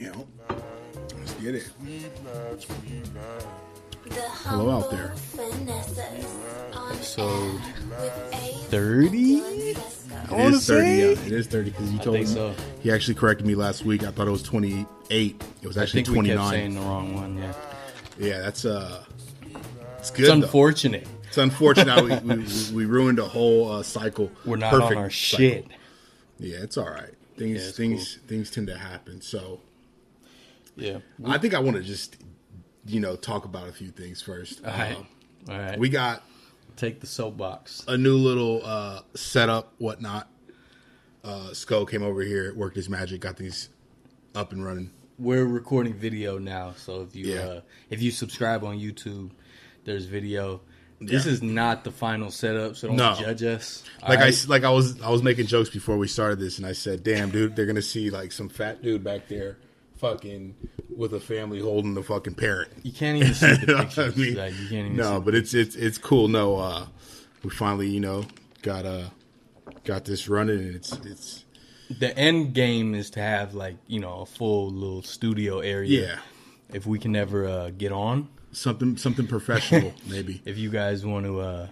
You know, let's get it. Hello out there. Episode 30? It is 30, yeah. It is 30 because you told me. So. He actually corrected me last week. I thought it was 28. It was actually 29. We kept saying the wrong one, yeah. Yeah, that's it's good. It's unfortunate. Though. It's unfortunate. we ruined a whole cycle. We're not Perfect on our cycle. shit. Yeah, it's all right. Things tend to happen. So, yeah, I think I want to just talk about a few things first. All right. We got take the soapbox. A new little setup, whatnot. Sko came over here, worked his magic, got these up and running. We're recording video now, so if you subscribe on YouTube, there's video. This is not the final setup, so don't judge us. I was making jokes before we started this, and I said, "Damn, dude, they're gonna see like some fat dude back there, fucking with a family holding the fucking parrot." You can't even see the pictures. I mean, like, you can't even no, but it's cool. No, we finally got this running, and it's. The end game is to have a full little studio area. Yeah. If we can ever get on something professional, maybe. If you guys want to,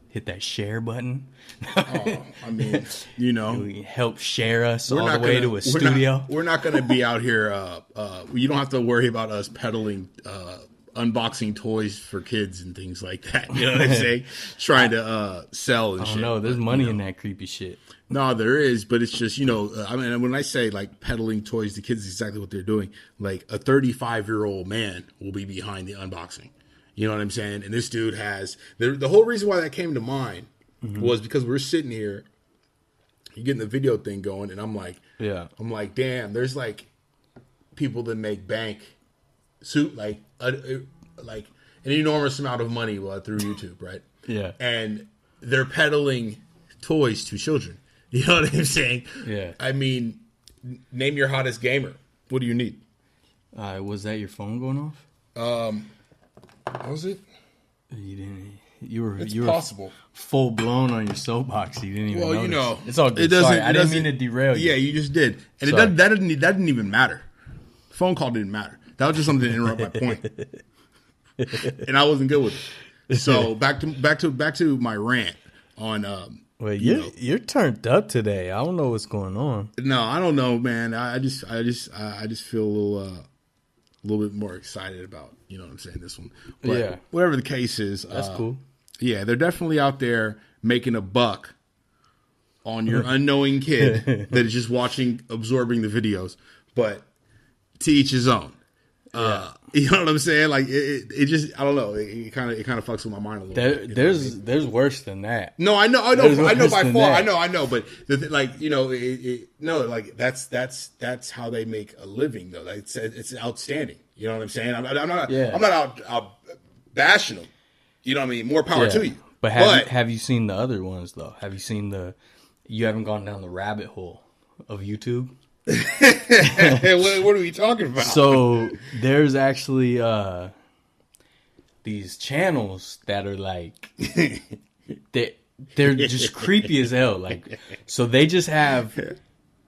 hit that share button. I mean, help share us all the way to a studio. We're not going to be out here. You don't have to worry about us peddling, unboxing toys for kids and things like that. You know what I'm saying? Trying to sell and shit. I don't know. There's money in that creepy shit. No, there is, but it's just, I mean, when I say like peddling toys to kids, is exactly what they're doing. Like a 35-year-old man will be behind the unboxing. You know what I'm saying? And this dude has the whole reason why that came to mind was because we're sitting here, you getting the video thing going, and I'm like, damn, there's like people that make bank like an enormous amount of money through YouTube, right? Yeah, and they're peddling toys to children. You know what I'm saying? Yeah. I mean, name your hottest gamer. What do you need? Was that your phone going off? Was it? You didn't. You were possible. Full blown on your soapbox. You didn't even notice. It's all good. Sorry, I didn't mean to derail you. Yeah, you just did, and that didn't even matter. The phone call didn't matter. That was just something to interrupt my point, and I wasn't good with it. So back to my rant on. Well, you're turned up today. I don't know what's going on. No, I don't know, man. I just feel a little bit more excited about, what I'm saying, this one. But whatever the case is, that's cool. Yeah, they're definitely out there making a buck on your unknowing kid that is just absorbing the videos. But to each his own. You know what I'm saying? Like it just, I don't know. It kind of fucks with my mind a little bit. There's worse than that. No, I know by far. I know. But that's how they make a living though. It's outstanding. You know what I'm saying? I'm not out bashing them. You know what I mean? More power to you. But have you seen the other ones though? Have you seen you haven't gone down the rabbit hole of YouTube? What are we talking about? So there's actually these channels that are like they're just creepy as hell. Like, so they just have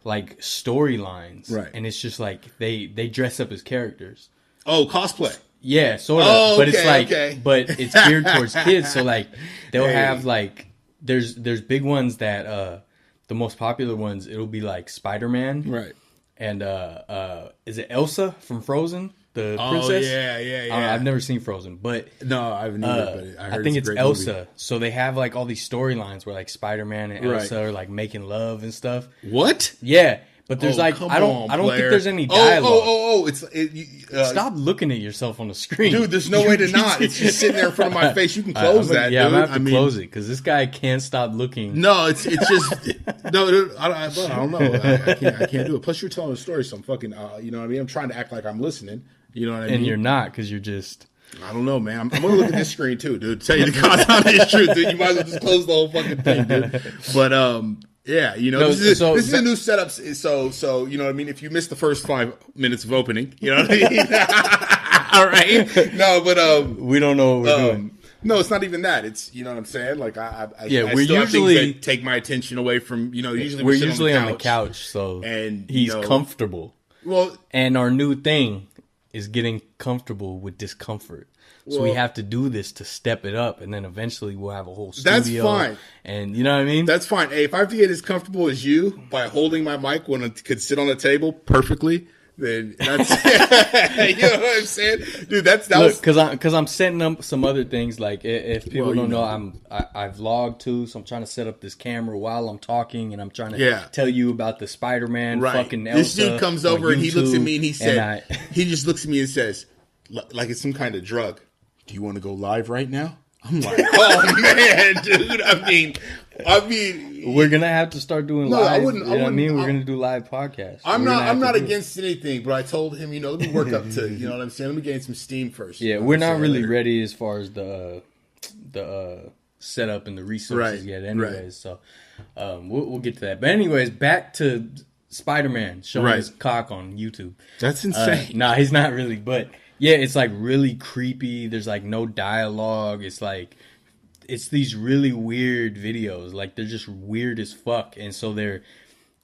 like storylines, right? And it's just like they dress up as characters. Oh, cosplay. Yeah, sort of. Oh, but it's like, but it's geared towards kids. So like they'll have like there's big ones that the most popular ones, it'll be like Spiderman. Right. And is it Elsa from Frozen? The princess? Yeah. I've never seen Frozen, but no, I've never. But I think it's Elsa. Movie. So they have like all these storylines where like Spider-Man and Elsa are like making love and stuff. What? Yeah. But there's I don't think there's any dialogue. Stop looking at yourself on the screen. Dude, there's no way to not. It's just sitting there in front of my face. You can close that, yeah, dude. I'm going to have to close it because this guy can't stop looking. No, it's just... No, dude, I don't know. I can't do it. Plus, you're telling a story, so I'm fucking... you know what I mean? I'm trying to act like I'm listening. You know what I mean? And you're not because you're just... I don't know, man. I'm going to look at this screen, too, dude. Tell you the content is true, dude. You might as well just close the whole fucking thing, dude. But, yeah, this is a new setup. So you know what I mean. If you missed the first 5 minutes of opening, you know what I mean. All right. No, but we don't know what we're doing. No, it's not even that. It's, you know what I'm saying. Like we still usually have things that take my attention away from, usually we're usually on the couch, so and he's comfortable. Well, and our new thing is getting comfortable with discomfort. So we have to do this to step it up, and then eventually we'll have a whole studio. That's fine. And you know what I mean? That's fine. Hey, if I have to get as comfortable as you by holding my mic when it could sit on the table perfectly, then that's you know what I'm saying, dude. Because I'm setting up some other things. Like if people don't know, I vlog too, so I'm trying to set up this camera while I'm talking, and I'm trying to tell you about the Spider-Man fucking Elsa. This dude comes over and he looks at me and he said, he just looks at me and says, like it's some kind of drug. Do you want to go live right now? I'm like, oh man, dude. I mean, we're gonna have to start doing live. I wouldn't. We're gonna do live podcasts. I'm not against anything, but I told him, let me work up to, you know what I'm saying. Let me gain some steam first. Yeah, we're not really ready as far as the setup and the resources yet. Anyways, so we'll get to that. But anyways, back to Spider-Man showing his cock on YouTube. That's insane. Nah, he's not really, but. Yeah, it's like really creepy. There's like no dialogue. It's like, it's these really weird videos. Like they're just weird as fuck. And so they're,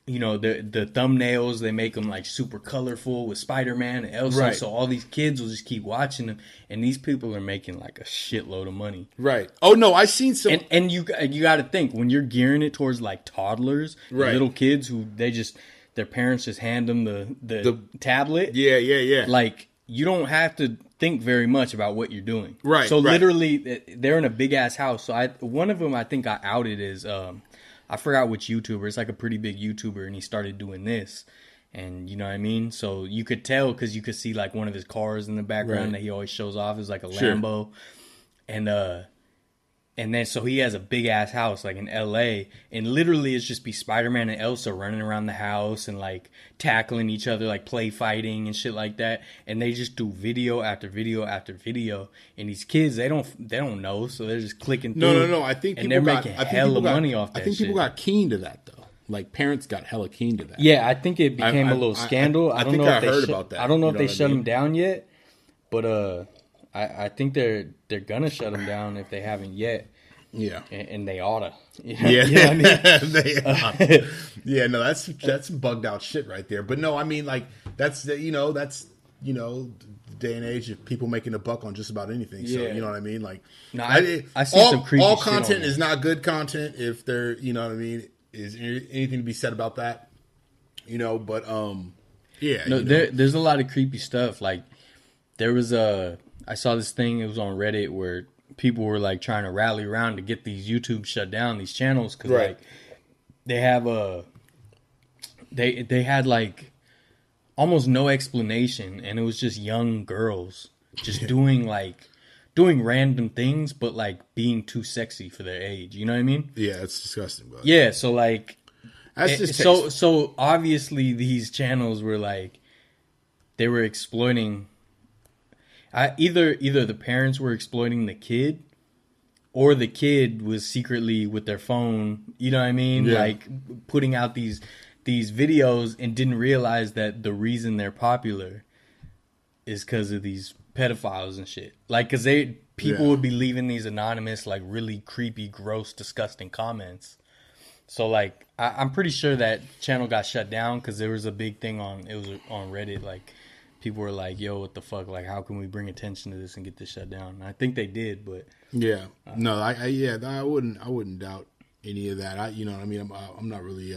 the thumbnails, they make them like super colorful with Spider-Man and Elsa. Right. So all these kids will just keep watching them. And these people are making like a shitload of money. Right. Oh no, I've seen some. And you got to think, when you're gearing it towards like toddlers, little kids who their parents just hand them the tablet. Yeah. Like, you don't have to think very much about what you're doing. Right. So literally, they're in a big ass house. So one of them I think I outed is I forgot which YouTuber. It's like a pretty big YouTuber, and he started doing this. And you know what I mean? So you could tell because you could see like one of his cars in the background that he always shows off is like a Lambo. And then so he has a big ass house like in LA, and literally it's just be Spider-Man and Elsa running around the house and like tackling each other, like play fighting and shit like that. And they just do video after video after video. And these kids, they don't know, so they're just clicking through. No. I think they're making hella money off that. I think people got keen to that though. Like parents got hella keen to that. Yeah, I think it became a little scandal. I don't know if I heard about that. I don't know if they shut him down yet, but I think they're gonna shut him down if they haven't yet. Yeah, and they oughta. Yeah, you know what I mean? They oughta. Yeah, no, that's bugged out shit right there. But no, I mean like that's the day and age of people making a buck on just about anything. So you know what I mean? Like, no, I see some creepy all shit content on is not good content if there, you know what I mean. Is anything to be said about that? But yeah. No, there's a lot of creepy stuff. Like there was I saw this thing. It was on Reddit where people were like trying to rally around to get these YouTube shut down, these channels, because like they have they had like almost no explanation, and it was just young girls just doing random things, but like being too sexy for their age. You know what I mean? Yeah, it's disgusting. But yeah, so like that's just so obviously these channels were like they were exploiting. Either the parents were exploiting the kid, or the kid was secretly with their phone. You know what I mean? Yeah. Like putting out these videos and didn't realize that the reason they're popular is because of these pedophiles and shit. Like, because people would be leaving these anonymous, like really creepy, gross, disgusting comments. So like, I'm pretty sure that channel got shut down because there was a big thing on Reddit. Like, people were like, "Yo, what the fuck? Like, how can we bring attention to this and get this shut down?" And I think they did, but yeah, no, I wouldn't doubt any of that. You know what I mean? I'm not really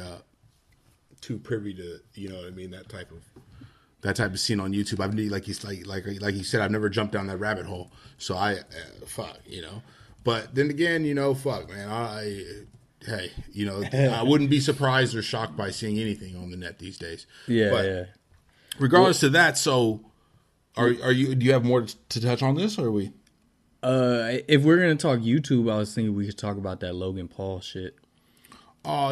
too privy to, you know what I mean, that type of scene on YouTube. I've like you said, I've never jumped down that rabbit hole. So fuck, But then again, fuck, man. I wouldn't be surprised or shocked by seeing anything on the net these days. Yeah, but, yeah. Regardless of that, so do you have more to touch on this, or are we? If we're gonna talk YouTube, I was thinking we could talk about that Logan Paul shit. Oh,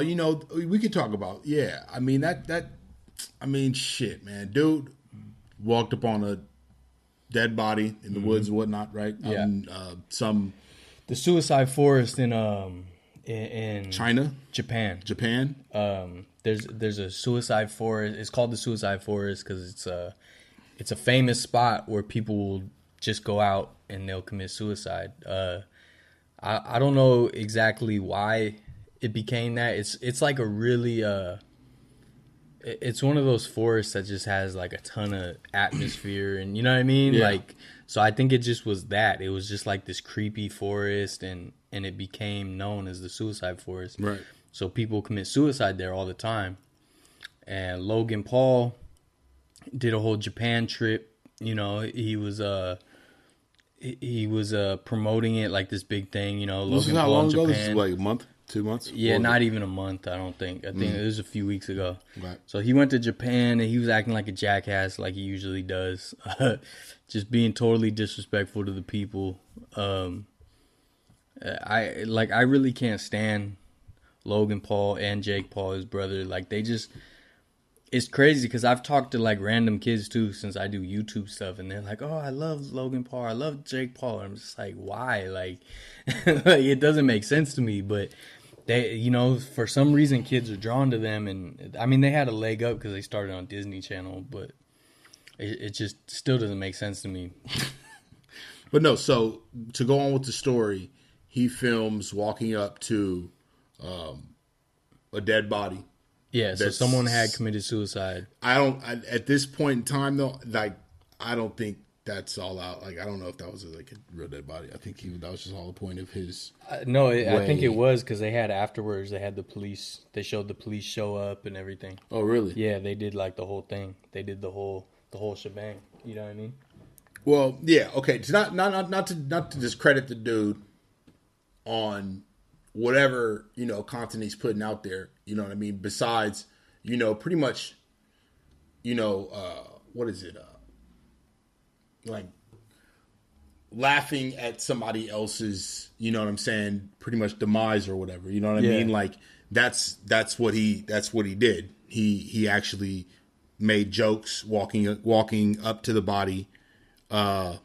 we could talk about I mean shit, man. Dude walked upon a dead body in the woods and whatnot, right? Yeah. The suicide forest in China, Japan. There's a suicide forest. It's called the suicide forest because it's a famous spot where people will just go out and they'll commit suicide. I don't know exactly why it became that. It's like a really It's one of those forests that just has like a ton of atmosphere, and you know what I mean. Yeah. Like, so I think it just was that. It was just like this creepy forest, and it became known as the suicide forest. Right. So people commit suicide there all the time. And Logan Paul did a whole Japan trip. You know, he was promoting it like this big thing. You know, This is Logan how Paul long in ago? Japan. This is like a month, 2 months. Yeah, not even a month. I don't think. I think it was a few weeks ago. Right. So he went to Japan and he was acting like a jackass, like he usually does, just being totally disrespectful to the people. I really can't stand Logan Paul and Jake Paul, his brother. Like they just, it's crazy because I've talked to like random kids too since I do YouTube stuff, and they're like, "Oh, I love Logan Paul, I love Jake Paul." And I'm just like, why? Like, like it doesn't make sense to me, but. They, you know, for some reason, kids are drawn to them, and I mean, they had a leg up because they started on Disney Channel, but it just still doesn't make sense to me. But no, so to go on with the story, he films walking up to a dead body. Yeah, so someone had committed suicide. At this point in time though, like I don't think that's all out. Like I don't know if that was like a real dead body. I think that was just all the point of his. No, I think it was because they had afterwards. They had the police. They showed the police show up and everything. Oh really? Yeah, they did like the whole thing. They did the whole shebang. You know what I mean? Well, yeah, okay. To not to discredit the dude on whatever content he's putting out there. You know what I mean? Besides, pretty much, what is it? Like laughing at somebody else's, pretty much demise or whatever. You know what I mean? Like that's what he did. He actually made jokes walking up to the body. Was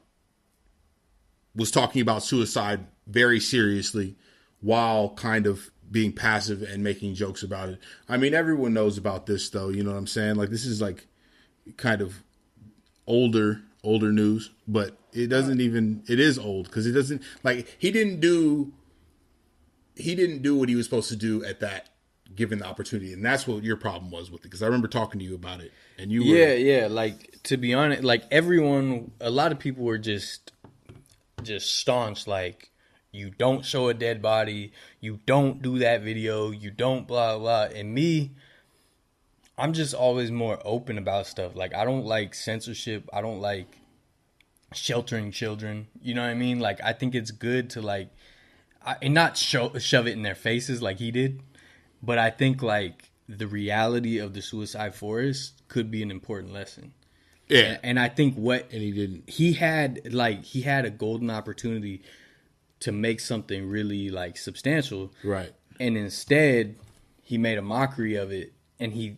talking about suicide very seriously while kind of being passive and making jokes about it. I mean, everyone knows about this though. You know what I'm saying? Like this is like kind of older news, but it is old because it doesn't like he didn't do what he was supposed to do at that given the opportunity, and that's what your problem was with it because I remember talking to you about it and you were like to be honest, like a lot of people were just staunch, like you don't show a dead body, you don't do that video, you don't blah blah. And me, I'm just always more open about stuff. Like, I don't like censorship. I don't like sheltering children. You know what I mean? Like, I think it's good to, and not shove it in their faces like he did. But I think, the reality of the suicide forest could be an important lesson. Yeah. And I think and he didn't. He had a golden opportunity to make something really, substantial. Right. And instead, he made a mockery of it. And he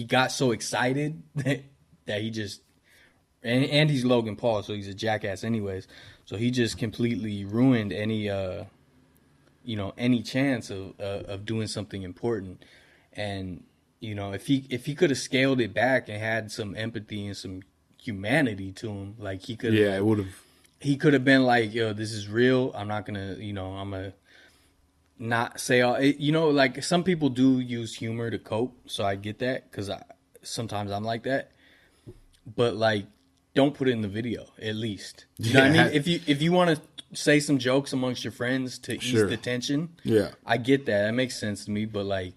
got so excited that he just, and he's Logan Paul, so he's a jackass anyways. So he just completely ruined any chance of doing something important. And, if he could have scaled it back and had some empathy and some humanity to him, he could have. Yeah, it would have. He could have been like, yo, this is real. I'm not going to, I'm going to not say all, some people do use humor to cope, so I get that because sometimes I'm like that, but don't put it in the video at least. You know what I mean? If you want to say some jokes amongst your friends to ease the tension, I get that makes sense to me. But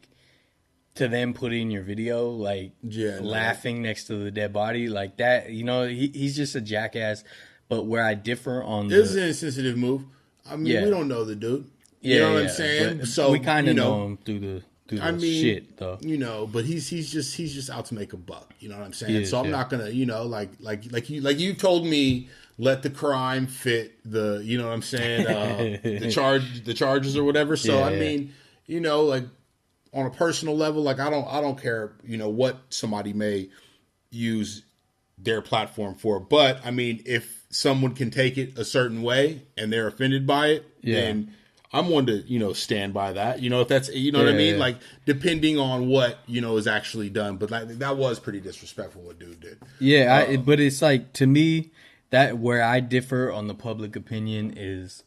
to then put it in your video, laughing next to the dead body like that, he's just a jackass. But where I differ on this is an insensitive move. I mean, we don't know the dude. You know what I'm saying? But so we kind of know him through the shit, though. But he's just out to make a buck. You know what I'm saying? So I'm not gonna, like you told me, let the crime fit the, you know what I'm saying, the charges or whatever. So I mean, on a personal level, I don't care, what somebody may use their platform for, but I mean, if someone can take it a certain way and they're offended by it, then I'm one to, stand by that. If that's, what I mean? Yeah. Depending on what, is actually done. But that was pretty disrespectful what dude did. Yeah, but it's to me, that where I differ on the public opinion is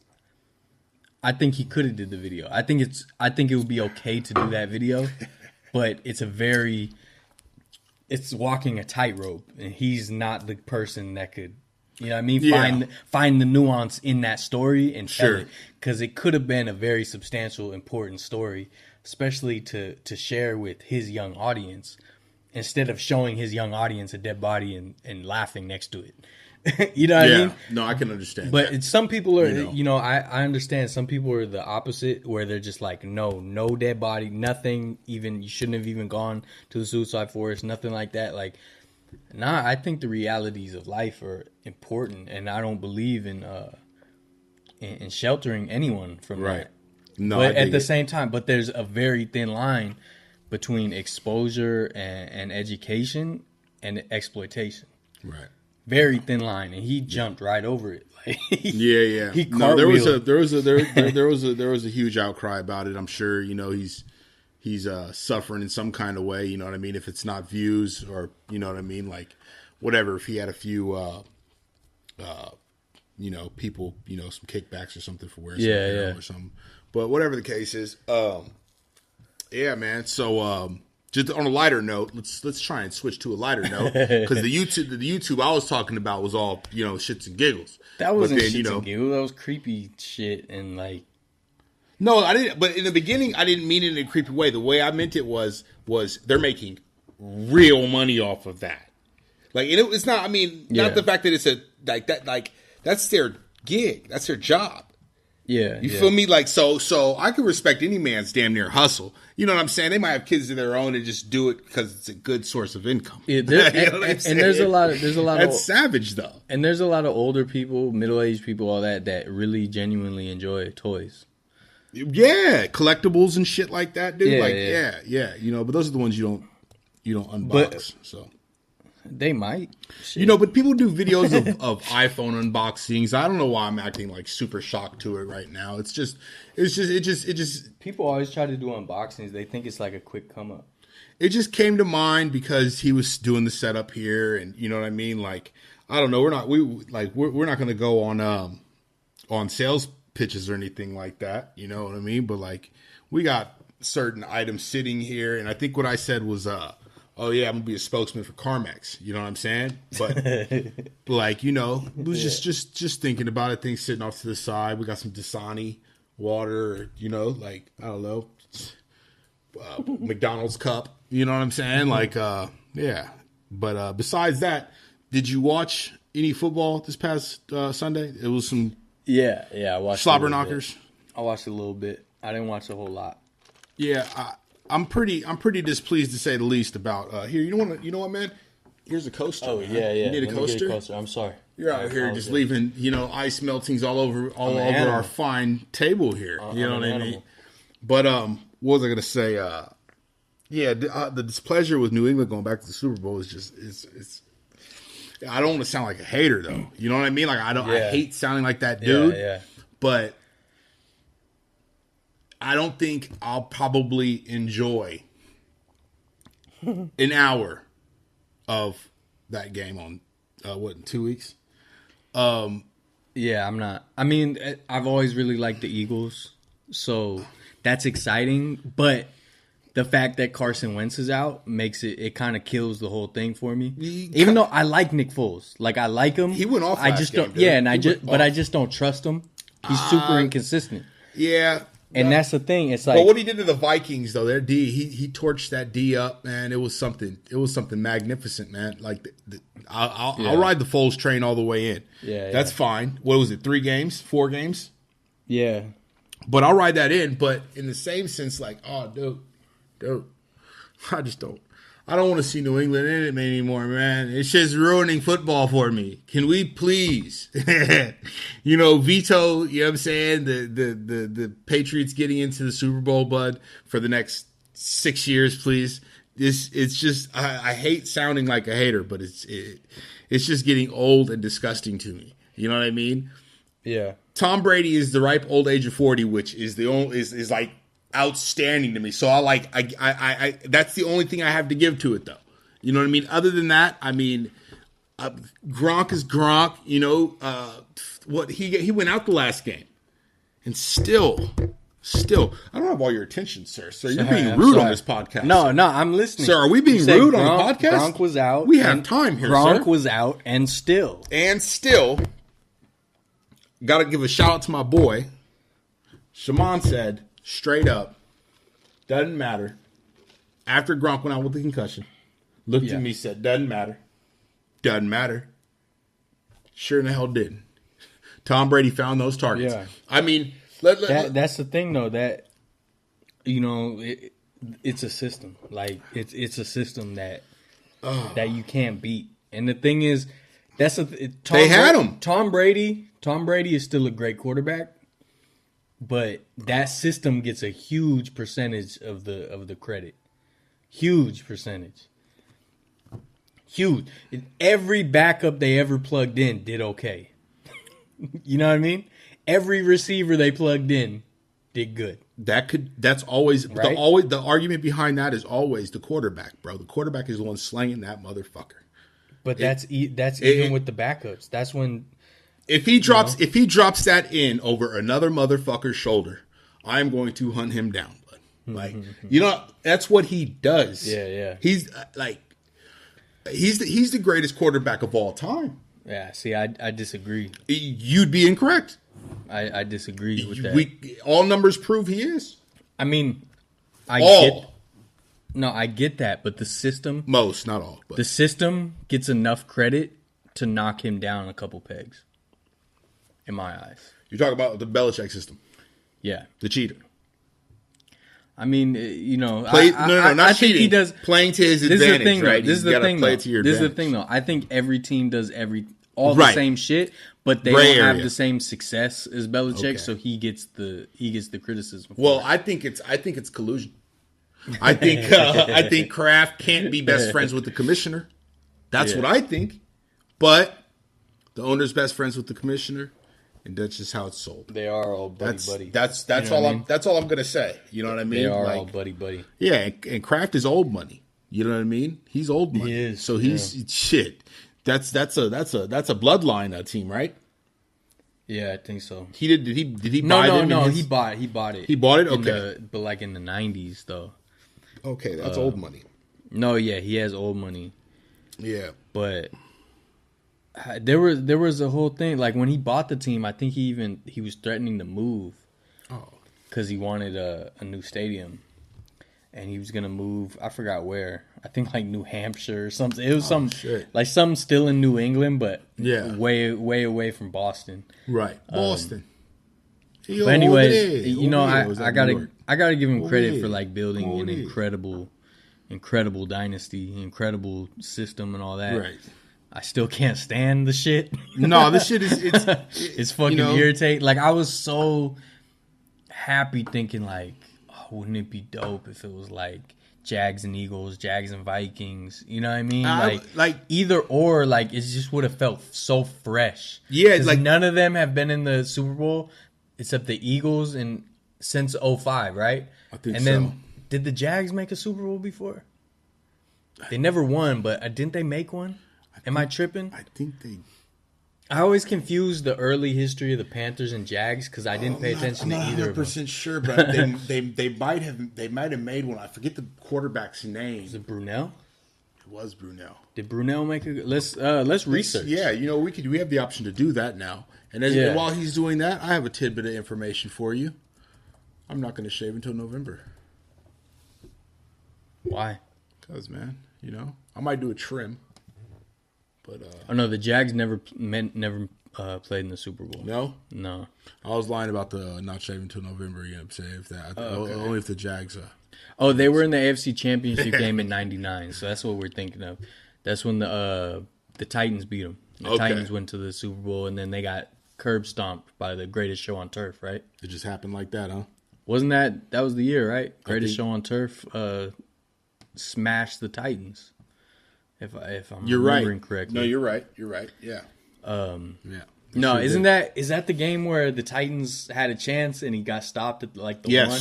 I think he could have did the video. I think it would be okay to do that video, but it's a very it's walking a tightrope, and he's not the person that could, you know what I mean, find the nuance in that story and tell it, because it could have been a very substantial, important story, especially to share with his young audience, instead of showing his young audience a dead body and laughing next to it. You know what I mean? No, I can understand. But some people are, I understand. Some people are the opposite, where they're just like, no dead body, nothing. Even you shouldn't have even gone to the suicide forest, nothing like that. Like, nah, I think the realities of life are important, and I don't believe in sheltering anyone from that. No, but at the same time, but there's a very thin line between exposure and education and exploitation. Right. Very thin line, and he jumped right over it. Like, yeah. He no, there was a huge outcry about it. I'm sure he's suffering in some kind of way. You know what I mean? If it's not views, or you know what I mean, like whatever. If he had a few, people, some kickbacks or something for wearing or something. But whatever the case is, yeah, man. So. Just on a lighter note, let's try and switch to a lighter note, because the YouTube I was talking about was all shits and giggles. That wasn't shits and giggles. That was creepy shit and like. No, I didn't. But in the beginning, I didn't mean it in a creepy way. The way I meant it was they're making real money off of that. Like, and it's not. I mean, not the fact that it's like that. Like, that's their gig. That's their job. Yeah, you feel me? Like, so I can respect any man's damn near hustle. You know what I'm saying? They might have kids of their own and just do it because it's a good source of income. Yeah, and there's a lot of that's savage though. And there's a lot of older people, middle-aged people, all that really genuinely enjoy toys. Yeah, collectibles and shit like that, dude. Yeah. But those are the ones you don't unbox. So. They might. Shit. But people do videos of iPhone unboxings. I don't know why I'm acting like super shocked to it right now. It just people always try to do unboxings. They think it's like a quick come up. It just came to mind because he was doing the setup here, and you know what I mean? Like, I don't know, we're not going to go on sales pitches or anything like that, you know what I mean? But like, we got certain items sitting here, and I think what I said was oh yeah, I'm gonna be a spokesman for Carmex. You know what I'm saying? But like, it was just thinking about it. Things sitting off to the side. We got some Dasani water. Like, I don't know, McDonald's cup. You know what I'm saying? Like, yeah. But besides that, did you watch any football this past Sunday? It was some I watched slobber knockers. I watched a little bit. I didn't watch a whole lot. Yeah. I'm pretty displeased to say the least about here. You know what, man? Here's a coaster. Oh man. yeah. You need a coaster? I'm sorry. You're out here just leaving ice meltings all over our fine table here. You know what I mean? But what was I gonna say? The displeasure with New England going back to the Super Bowl is just it's. I don't want to sound like a hater though. You know what I mean? Like I hate sounding like that dude. Yeah. But I don't think I'll probably enjoy an hour of that game on, in 2 weeks? Yeah, I'm not. I mean, I've always really liked the Eagles, so that's exciting. But the fact that Carson Wentz is out makes it kind of kills the whole thing for me. Even though I like Nick Foles. Like, I like him. He went off last game, dude. Yeah, and I just don't trust him. He's super inconsistent. Yeah. And that's the thing. It's like, but what he did to the Vikings, though, their D, he torched that D up, man. It was something magnificent, man. Like, I'll ride the Foles train all the way in. Yeah, that's fine. What was it? 4 games? Yeah. But I'll ride that in. But in the same sense, like, oh, dude, I don't want to see New England in it anymore, man. It's just ruining football for me. Can we please, veto, you know what I'm saying? The Patriots getting into the Super Bowl, bud, for the next 6 years, please. It's just, I hate sounding like a hater, but it's just getting old and disgusting to me. You know what I mean? Yeah. Tom Brady is the ripe old age of 40, which is the only, is like, outstanding to me. So I that's the only thing I have to give to it, though. You know what I mean? Other than that, I mean, Gronk is Gronk. What he went out the last game and still Still, I don't have all your attention, sir. Sir, you're Sorry, being I'm rude sorry. on this podcast. No, I'm listening. Sir, are we being You said rude on the podcast? Gronk was out. We have time here, Gronk sir. was out, and still. Got to give a shout out to my boy. Shaman said, straight up, doesn't matter. After Gronk went out with the concussion, looked at me, said, doesn't matter. Doesn't matter. Sure in the hell didn't. Tom Brady found those targets. Yeah. I mean, That's the thing, though. That it's a system. Like it's a system that you can't beat. And the thing is, they had him. Tom Brady is still a great quarterback, but that system gets a huge percentage of the credit. Huge percentage. Huge. Every backup they ever plugged in did okay. You know what I mean? Every receiver they plugged in did good. That's always right? the argument behind that is always the quarterback, bro. The quarterback is the one slinging that motherfucker. But that's even with the backups. That's when if he drops that in over another motherfucker's shoulder, I'm going to hunt him down. But like that's what he does. Yeah. He's he's the greatest quarterback of all time. Yeah, see, I disagree. You'd be incorrect. I disagree with that. All numbers prove he is. I mean, I get that, but the system, most, not all, but the system gets enough credit to knock him down a couple pegs. In my eyes, you're talking about the Belichick system. Yeah, the cheater. I mean, not I cheating. Think he does playing to his advantage, right? This is the thing, though. This is the thing, though. I think every team does all the same shit, but they don't have the same success as Belichick, so he gets the criticism. Well, I think it's collusion. I think Kraft can't be best friends with the commissioner. That's what I think. But the owner's best friends with the commissioner, and that's just how it's sold. They are all buddy. That's all. That's all I'm gonna say. You know what I mean? They are all buddy. Yeah, and Kraft is old money. You know what I mean? He's old money. He is. So he's shit. That's a bloodline team, right? Yeah, I think so. Did he buy them? No, he bought it. He bought it? Okay. But like in the 90s though. Okay, that's old money. No, yeah, he has old money. Yeah. But there was a whole thing like when he bought the team, I think he was threatening to move. Oh. Cuz he wanted a new stadium. And he was going to move, I forgot where. I think like New Hampshire or something. It was something still in New England, but way away from Boston. Right, Boston. But anyways, I gotta give him credit for like building an incredible dynasty, incredible system, and all that. Right. I still can't stand the shit. No, this shit is it's fucking irritating. Like I was so happy thinking like, wouldn't it be dope if it was like Jags and Eagles, Jags and Vikings? You know what I mean? Like either or, like it just would have felt so fresh. Yeah, like none of them have been in the Super Bowl except the Eagles since 2005, right? I think and so. Then did the Jags make a Super Bowl before? They never won, but didn't they make one? Am I tripping? I think they. I always confuse the early history of the Panthers and Jags because I didn't pay attention to either of them. I'm not 100% sure, but they might have made one. I forget the quarterback's name. Was it Brunel? It was Brunel. Did Brunel make a? Let's research. Yeah, we have the option to do that now. And while he's doing that, I have a tidbit of information for you. I'm not going to shave until November. Why? Because, man, I might do a trim. But oh no, the Jags never played in the Super Bowl. No. I was lying about the not shaving until November. You know what I'm saying? If that only if the Jags. They were in the AFC Championship game in '99, so that's what we're thinking of. That's when the Titans beat them. The Titans went to the Super Bowl, and then they got curb stomped by the greatest show on turf. Right? It just happened like that, huh? Wasn't that was the year? Right? Greatest show on turf smashed the Titans. If I'm remembering correctly. No, you're right. Yeah. Yeah. No, sure is that the game where the Titans had a chance and he got stopped at like the one?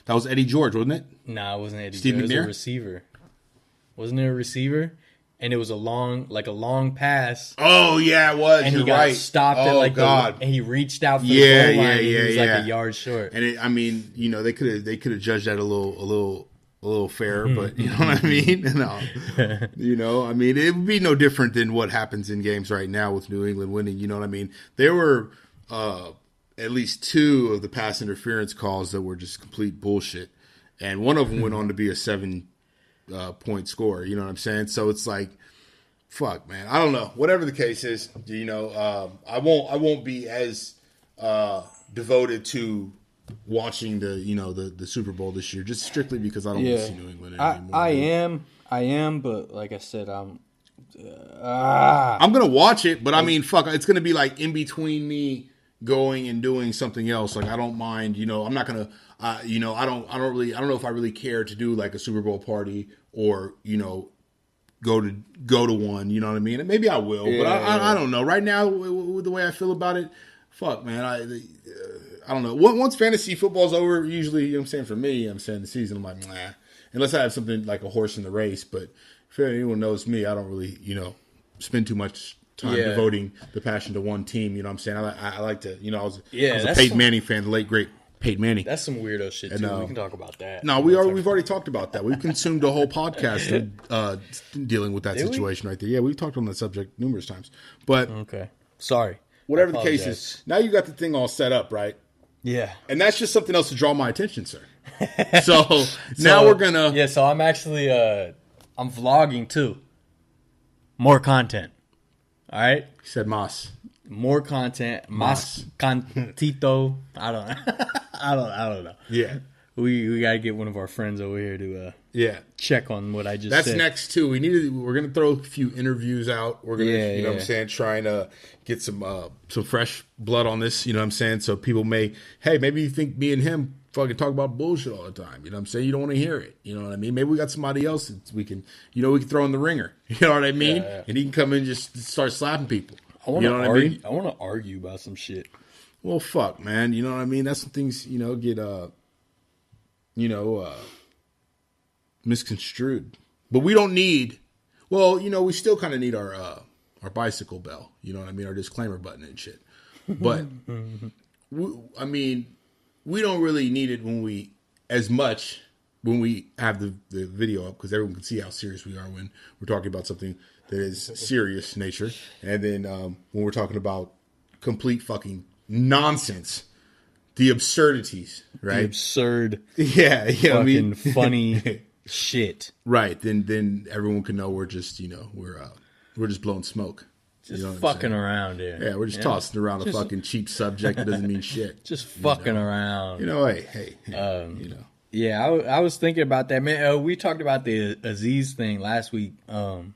That was Eddie George, wasn't it? No, it wasn't Eddie Steve George. McNair? It was a receiver. Wasn't it a receiver? and it was a long pass. Oh yeah, it was. And You're he got right. stopped at God. and he reached out for the goal line. And he was like a yard short. And I mean, they could have judged that a little fair, but you know what I mean. No, I mean, it would be no different than what happens in games right now with New England winning. You know what I mean? There were at least 2 of the pass interference calls that were just complete bullshit, and one of them went on to be a 7-point score. You know what I'm saying? So it's like, fuck, man. I don't know. Whatever the case is, I won't be as devoted to watching the Super Bowl this year, just strictly because I don't want to see New England anymore. I am, but like I said, I'm gonna watch it, but I mean, fuck, it's gonna be like in between me going and doing something else. Like I don't mind, I'm not gonna, I don't know if I really care to do like a Super Bowl party or go to one. You know what I mean? And maybe I will, but I don't know. Right now, with the way I feel about it, fuck, man, I don't know. Once fantasy football's over, usually, I'm saying for me, I'm saying the season, I'm like, nah. Unless I have something like a horse in the race. But if anyone knows me, I don't really, spend too much time devoting the passion to one team. You know what I'm saying? I like to, I was a Peyton Manning fan, the late, great Peyton Manning. That's some weirdo shit, too. We can talk about that. No, we've already talked about that. We've consumed a whole podcast dealing with that situation right there. Yeah, we've talked on that subject numerous times. But okay. Sorry. Whatever the case is, now you got the thing all set up, right? Yeah. And that's just something else to draw my attention, sir. So now we're going to... Yeah, so I'm actually... I'm vlogging, too. More content. All right? He said mas. More content. Mas cantito. I don't know. I don't know. Yeah. We got to get one of our friends over here to check on what I just said. That's next, too. We're going to throw a few interviews out. We're going to, you know what I'm saying, trying to get some fresh blood on this, you know what I'm saying? So people maybe you think me and him fucking talk about bullshit all the time. You know what I'm saying? You don't want to hear it. You know what I mean? Maybe we got somebody else that we can throw in the ringer. You know what I mean? Yeah. And he can come in and just start slapping people. I want to argue about some shit. Well, fuck, man. You know what I mean? That's some things, get misconstrued. But we don't need, we still kind of need our bicycle bell, you know what I mean, our disclaimer button and shit. But we don't really need it when we have the video up, because everyone can see how serious we are when we're talking about something that is serious nature, and then when we're talking about complete fucking nonsense. The absurdities, right? The absurd, fucking funny shit, right? Then everyone can know we're just, we're just blowing smoke, just fucking around here. Yeah, we're just tossing around a fucking cheap subject that doesn't mean shit. Just fucking around. Hey, Yeah, I was thinking about that, man. We talked about the Aziz thing last week. There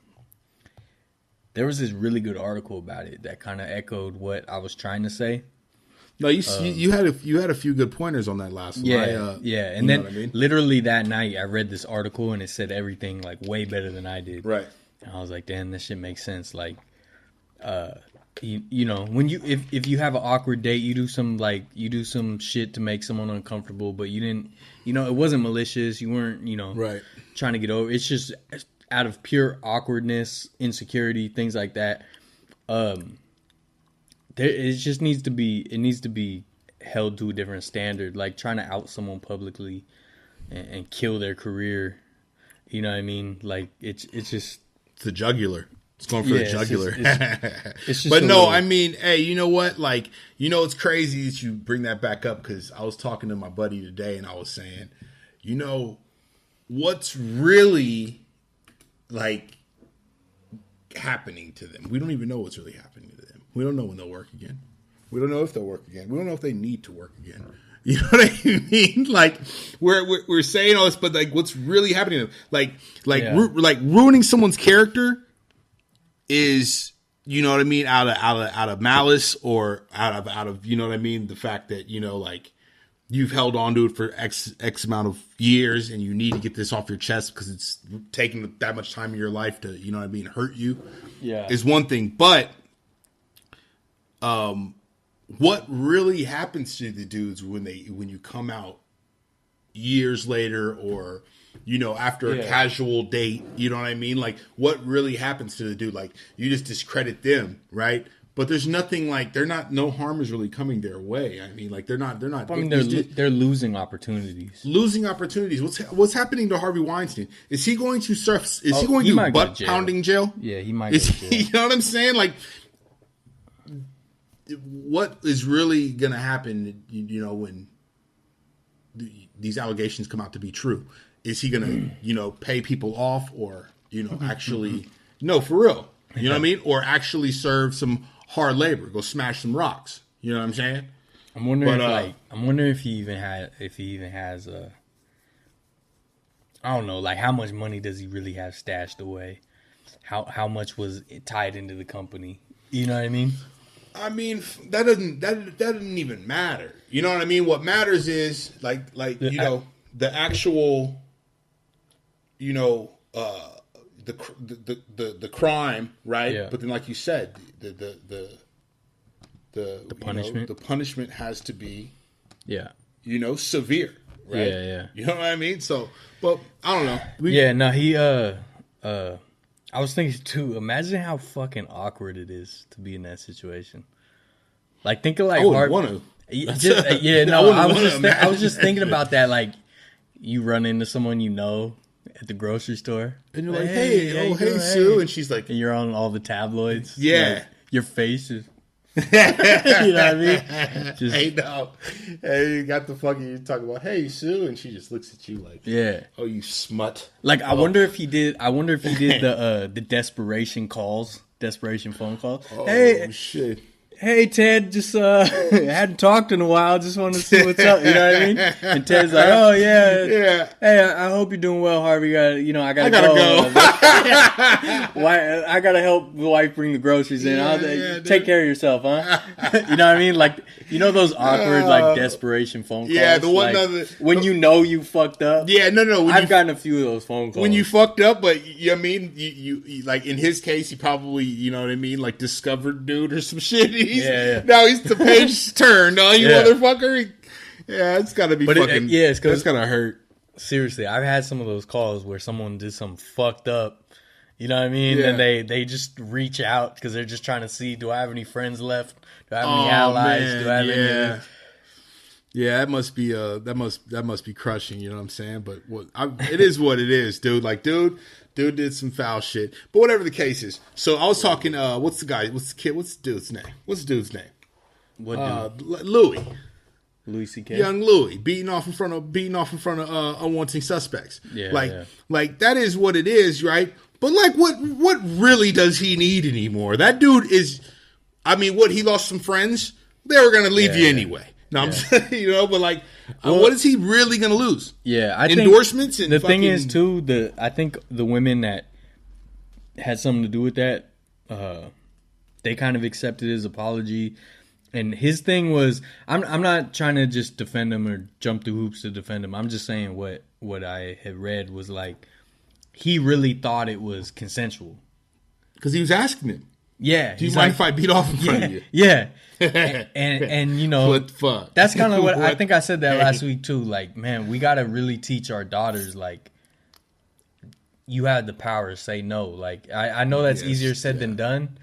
was this really good article about it that kind of echoed what I was trying to say. No, you had a few good pointers on that last one. Yeah. And then literally that night I read this article and it said everything like way better than I did. Right. And I was like, damn, this shit makes sense. Like, when if you have an awkward date, you do some shit to make someone uncomfortable, but you didn't, it wasn't malicious. You weren't, right, trying to get over. It's just out of pure awkwardness, insecurity, things like that. It just needs to be held to a different standard. Like trying to out someone publicly and kill their career. You know what I mean? Like it's just the jugular. It's going for the jugular. It's just but no, I mean, hey, you know what? Like, it's crazy that you bring that back up, because I was talking to my buddy today and I was saying, what's really like happening to them? We don't even know what's really happening to them. We don't know when they'll work again. We don't know if they'll work again. We don't know if they need to work again. You know what I mean? Like we're saying all this, but like what's really happening to them? Like ruining someone's character is, you know what I mean, out of malice, or out of you know what I mean, the fact that like you've held on to it for X amount of years and you need to get this off your chest because it's taking that much time in your life to, you know what I mean, hurt you. Yeah, is one thing, but what really happens to the dudes when you come out years later, or after a casual date. You know what I mean? Like, what really happens to the dude? Like, you just discredit them, right? But there's nothing like no harm is really coming their way. I mean, like they're not. I mean, they're losing opportunities. Losing opportunities. What's happening to Harvey Weinstein? Is he going to surf? Is he going to butt pounding jail? Yeah, he might. Go to jail. You know what I'm saying? Like, what is really going to happen? When these allegations come out to be true, is he going to pay people off or actually no, for real? You know what I mean? Or actually serve some hard labor, go smash some rocks. You know what I'm saying? I'm wondering if he even has a. I don't know, like how much money does he really have stashed away? How much was tied into the company? You know what I mean? I mean that doesn't even matter. You know what I mean? What matters is the actual the crime, right? Yeah. But then, like you said, the punishment. The punishment has to be, severe, right? Yeah. You know what I mean? So, but I don't know. I was thinking too. Imagine how fucking awkward it is to be in that situation. Like, think of like I wouldn't want to. I was just thinking about that. Like, you run into someone at the grocery store, and you're like, hey, Sue, and she's like, and you're on all the tabloids. Yeah, like, your face is. You know what I mean? Hey, no. Hey, you got the fucking. You talk about, hey, Sue, and she just looks at you like, oh, you smut. Like, I wonder if he did the desperation phone calls. Oh, hey, shit. Hey, Ted, just hadn't talked in a while. Just wanted to see what's up. You know what I mean? And Ted's like, oh, yeah. Hey, I hope you're doing well, Harvey. I gotta go. Why? I gotta help the wife bring the groceries in. Take care of yourself, huh? You know what I mean? Like, those awkward, desperation phone calls? Yeah, the one when you fucked up. Yeah, no. I've gotten a few of those phone calls. When you fucked up, but you like, in his case, he probably, you know what I mean, like, discovered dude or some shit. Now he's the page turned. Oh, you motherfucker! It's got to be fucking. It's gonna hurt. Seriously, I've had some of those calls where someone did something fucked up. You know what I mean? Yeah. And they just reach out because they're just trying to see: do I have any friends left? Do I have any allies? Man, do I have any? Yeah, that must be crushing. You know what I'm saying? But it is what it is, dude. Like, dude did some foul shit. But whatever the case is. So I was talking. What's the dude's name? What's the dude's name? What dude? Louis C.K. Young Louis beating off in front of unwanting suspects. Yeah, like that is what it is, right? But like, what really does he need anymore? That dude is. I mean, he lost some friends. They were gonna leave you anyway. No, I'm saying, but like, what is he really going to lose? Yeah, I endorsements. And the thing is, too, I think the women that had something to do with that, they kind of accepted his apology. And his thing was, I'm not trying to just defend him or jump through hoops to defend him. I'm just saying what I had read was like, he really thought it was consensual because he was asking him. Yeah. Do you mind if I beat off in front of you? Yeah. And what the fuck? That's kind of what I think I said that last week too. Like, man, we got to really teach our daughters, like, you have the power to say no. Like, I know that's easier said than done,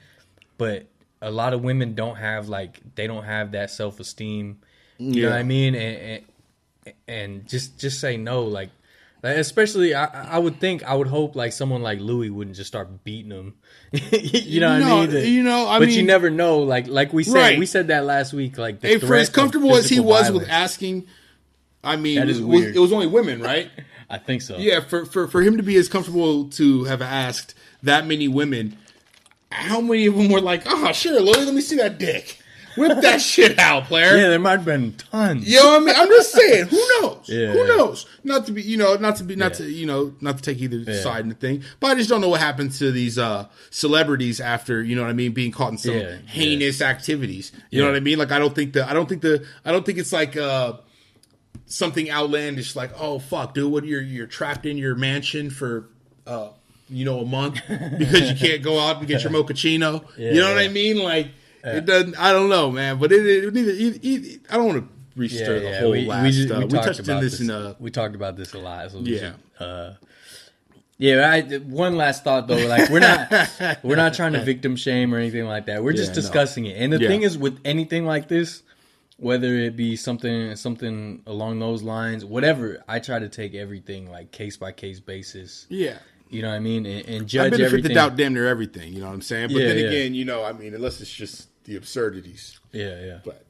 but a lot of women don't have that self-esteem. You know what I mean? And just say no. Like especially, I would hope like someone like Louis wouldn't just start beating him. You know what I mean? But you never know. Like we said, we said that last week. Like, for as comfortable as he was with asking, I mean, that is weird. It was only women, right? I think so. Yeah, for him to be as comfortable to have asked that many women, how many of them were like, "Oh, sure, Louis, let me see that dick." Whip that shit out, player. Yeah, there might have been tons. You know what I mean? I'm just saying, who knows? Yeah, who knows? Not to take either side in the thing. But I just don't know what happened to these celebrities after, you know what I mean, being caught in some heinous activities. You know what I mean? Like, I don't think it's like something outlandish like, oh fuck, dude, what you're trapped in your mansion for a month because you can't go out and get your mochaccino. You know what I mean? Like, it doesn't. I don't know, man. But I don't want to restir the whole last stuff. We touched on this in we talked about this a lot. So Yeah, one last thought though, like we're not trying to victim shame or anything like that. We're just discussing it. And the thing is, with anything like this, whether it be something along those lines, whatever, I try to take everything like case by case basis. Yeah. You know what I mean? And judge I benefit everything. the doubt damn near everything, you know what I'm saying? But then again, you know, I mean, unless it's just the absurdities. Yeah. But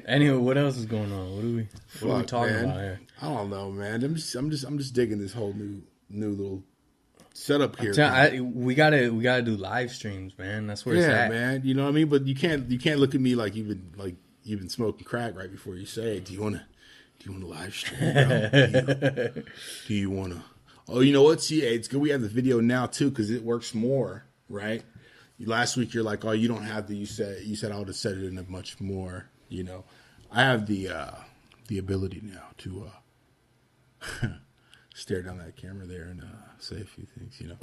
anyway, what else is going on? What are we talking about here? I don't know, man. I'm just digging this whole new little setup here. We gotta do live streams, man. That's where it's at, man. You know what I mean? But you can't look at me like you've been smoking crack right before you say, hey, do you wanna live stream, bro? Do you wanna? Oh, you know what? See, it's good we have the video now too, because it works more, right? Last week you're like, oh, you don't have the. You said I would have said it in a much more. You know, I have the ability now to stare down that camera there and say a few things. You know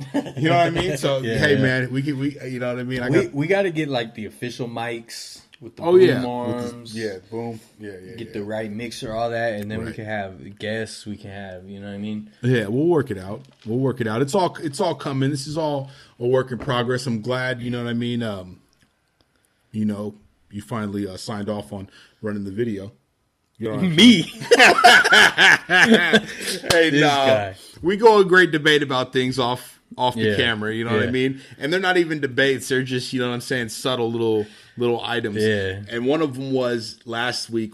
what I mean. So hey, man, we you know what I mean. We got to get like the official mics. With the boom arms, boom, get the right mixer, all that, and then we can have guests. We can have, you know what I mean? Yeah, we'll work it out. It's all coming. This is all a work in progress. I'm glad, you know what I mean. You know, you finally signed off on running the video. You know Me? Hey, no, we go a great debate about things off the camera. You know what I mean? And they're not even debates. They're just, you know what I'm saying, subtle little items. Yeah. And one of them was last week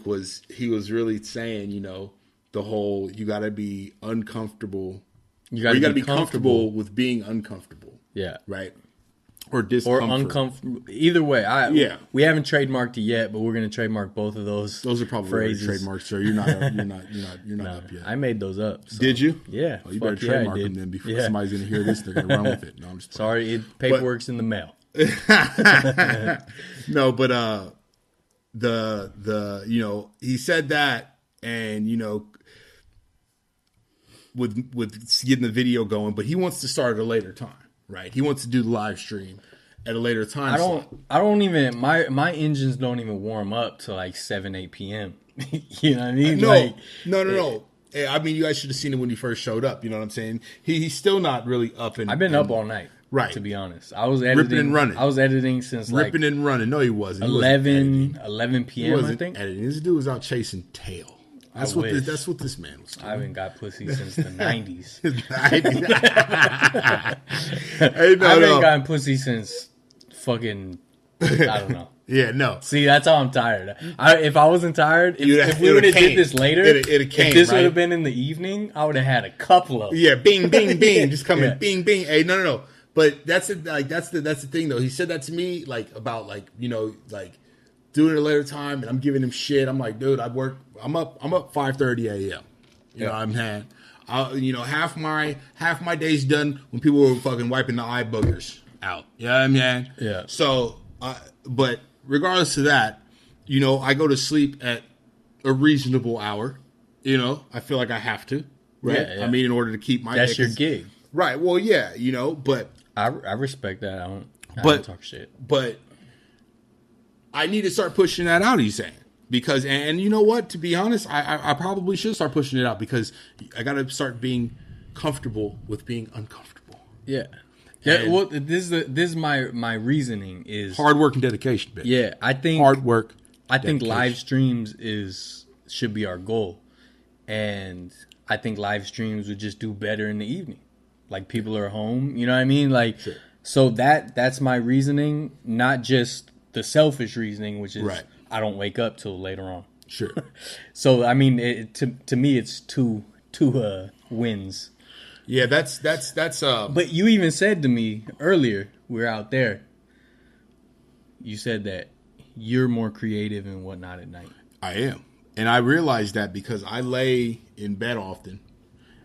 he was really saying, you know, the whole you got to be uncomfortable. You got to be comfortable with being uncomfortable. Yeah. Right. Or discomfort. Or uncomfortable. Either way. We haven't trademarked it yet, but we're going to trademark both of those. Those are probably phrases. Trademarks, sir. You're not up yet. I made those up. So. Did you? Yeah. Well, you better trademark them then before somebody's going to hear this. They're going to run with it. No, I'm just sorry. Paperwork's in the mail. No, but the you know, he said that, and you know, with getting the video going, but he wants to start at a later time, right? He wants to do the live stream at a later time. I don't even my engines don't even warm up till like 7-8 p.m. You know what I mean? No. I mean, you guys should have seen him when he first showed up. You know what I'm saying? He's still not really up and. I've been up all night. Right. To be honest. I was editing. Ripping and running. I was editing since ripping and running. No, he wasn't. 11 p.m. He wasn't I think. Editing. This dude was out chasing tail. That's what this man was doing. I haven't got pussy since the 90s. Hey, I haven't gotten pussy since fucking I don't know. Yeah, no. See, that's how I'm tired. If I wasn't tired, if we would have did this later, if this would have been in the evening, I would have had a couple of them. Yeah, bing, bing, bing, just coming, bing, bing. Hey, no. But that's the thing though. He said that to me like about like, you know, like doing it at a later time, and I'm giving him shit. I'm like, dude, I'm up 5:30 a.m. You know, I'm had. You know, half my day's done when people were fucking wiping the eye boogers out. You know what I mean? Yeah. So, but regardless of that, you know, I go to sleep at a reasonable hour. You know, I feel like I have to. Right. Yeah. I mean, in order to keep my. That's your gig. Right. Well, yeah. You know, but I respect that. I don't talk shit. But I need to start pushing that out. He's saying. Because, and you know what, to be honest, I probably should start pushing it out because I got to start being comfortable with being uncomfortable. Yeah. Yeah. Well, this is my reasoning is hard work and dedication, bitch. Yeah. I think hard work. I think live streams should be our goal. And I think live streams would just do better in the evening. Like people are home, you know what I mean? Like, sure. So that's my reasoning, not just the selfish reasoning, which is right. I don't wake up till later on. Sure. So I mean, to me, it's two wins. Yeah, that's. But you even said to me earlier, we were out there. You said that you're more creative and whatnot at night. I am, and I realize that because I lay in bed often,